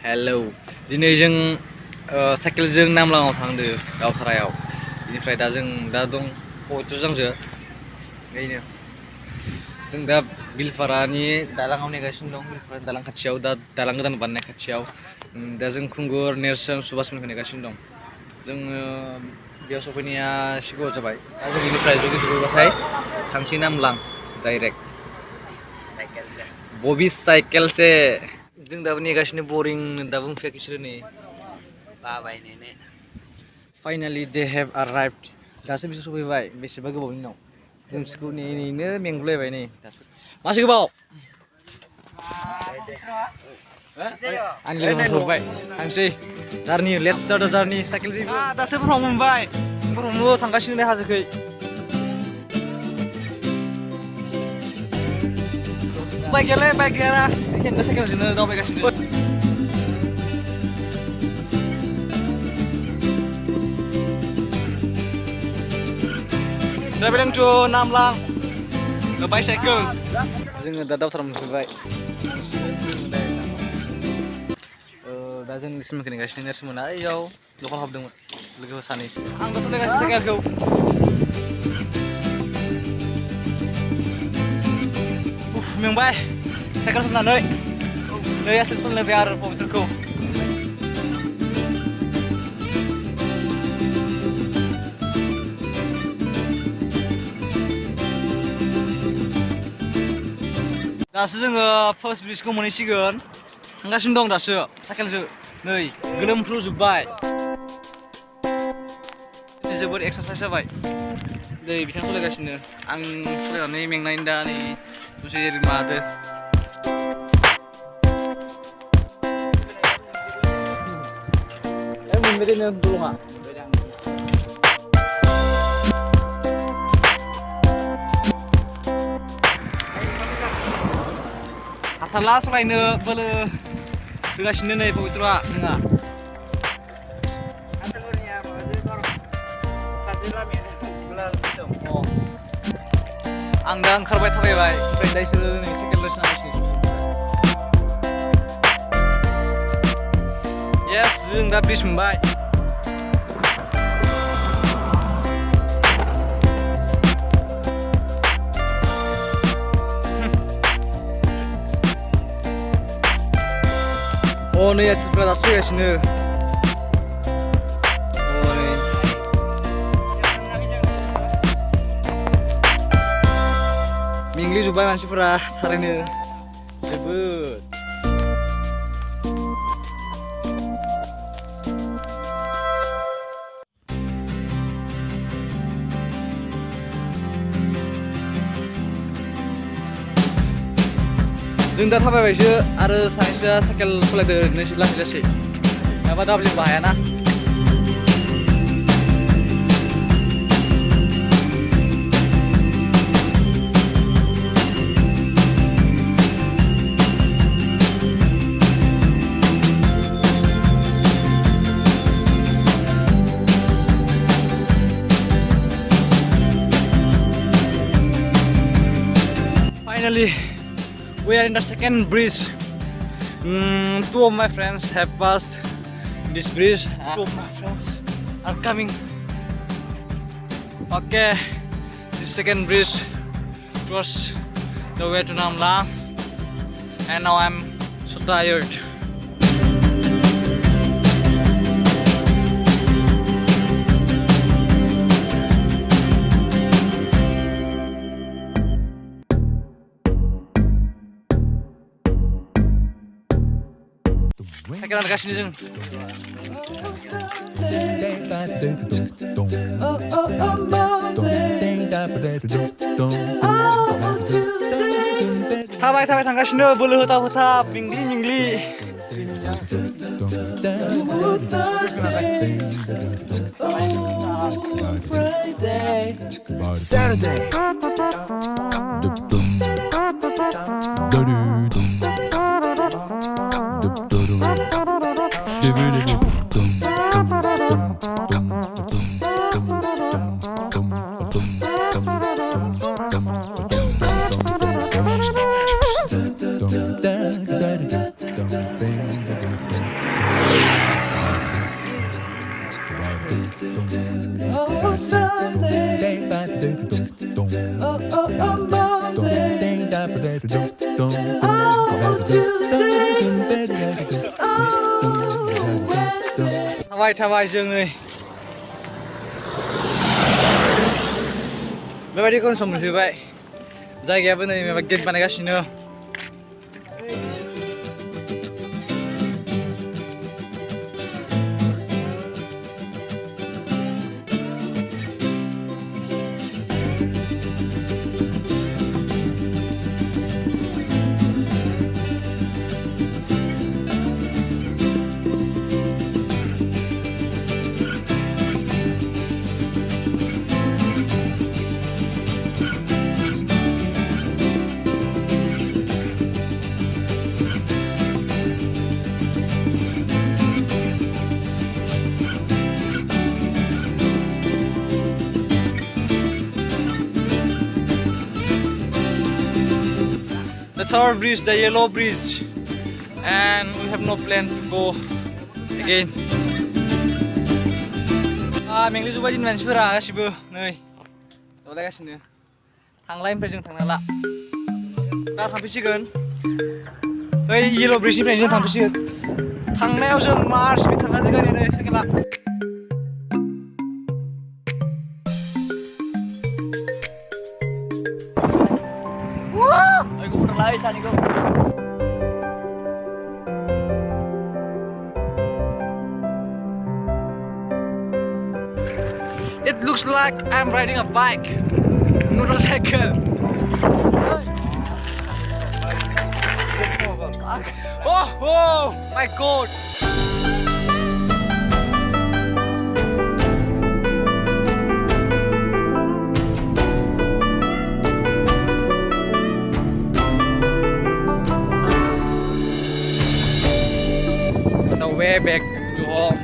Hallo. Dini जों साइकेलजों नामलाङाव थांदो दावथारायाव. बेनिफ्राय दा दं पवित्रजोंसो बेनो. जों दा बिलपारानि दालाङाव नेगासिनो दं. बिलपारा दालां खाथियाव दा दालां गोदान बानायनाय खाथियाव. दा जों खुंगुर नेरसोन सुबासमोनखौ नेगासिनो दं. जोङो बेयाव सफैनाया सिगाङाव जाबाय. दा जों बेनिफ्राय जुदि सफैबाथाय थांसै नामलां डाइरेक्ट. बबि साइकेल से जों दाबो नेगासिनो बरिं दाबो मोनफैयाखै बिसोरो नै बाबायनो. Finally they have आराइभड. दासो बिसोर सफैबाय बेसेबा गोबावनि उनाव. जों बिसोरखौ नेनो मेंगुलायबाय नै दासो. मासे गोबाव आंनि लोगोफोरा सफैबाय. थांसै जारनि लेट्स स्टार्ट द जारनि साइकेलजों. दासो ब्रह्म मोनबाय. ब्रह्म थांगासिनो नै हाजोखै. बाइक गैया जों साइकेलजोंनो दावबायगासिनो. Traveling to Namlang, the bicycle. जोङो दा दावथारा मोनफैबाय. दा जों सिमखौ नेगासिनो नेरसोमोना ओइयाव दखान हाबदोंमोन लोगो सानैसो. आं दा सालायगासिनो साइकेलखौ. मेंबाय साइकेल सालायनानै. नै आसोल सालायबाय आरो पवित्रखौ. दासो जोङो फार्स्ट ब्रिजखौ मोनहैसिगोन. थांगासिनो दं दासो साइकेलजों. नै गोलोमफ्रुजोब्बाय. जोबोद एक्सारसाइज जाबाय. नै बिथां सालायगासिनो. आं सालायनानै मेंनायनि दा नै दसे मादो. मोनबाय दे दलङा. हाथारला सालायनो बोलो होगासिनो नै पवित्रआ नोंहा. आं दा ओंखारबाय थाबायबाय. ओमफ्राय दा इसोरो नै साइकेल सालायगासिनो. येस जों दा ब्रिज मोनबाय. नै आसिफ्रा दासो फैगासिनो. मेंग्लिजोब्बाय मानसिफोरा थारैनो जोबोद. जों दा थाबायबायसो आरो सानैसोआ साइकेल सालायदो ओरैनो लासै लासै. नङाबा दाब्लिंबो हायाना. Finally we are in the second bridge. Two of my friends have passed this bridge. Two of my friends are coming. Okay, this second bridge cross the way to Namlang, and now I'm so tired. Saikelan kasih nih. Tabai tangkas nih, boleh hutap mingli. Saturday. थाबाय जों नै बेबायदिखौनो सम मोनफैबाय जायगायाबो नै माबा gate बानायगासिनो The third bridge, the yellow bridge, and we have no plan to go again. Mengli juga jin manusia गासिबो नै दावलायगासिनो थांलाय ओमफ्राय जों थांना ला दा थांफिनसिगोन बै yellow bridge निफ्राय जों थांफिनसिगोन थांनायाव जों मार्चनि थांना जोगारि नै साइकेला It looks like I'm riding a bike, not a cycle. Oh my god! On the way back to home.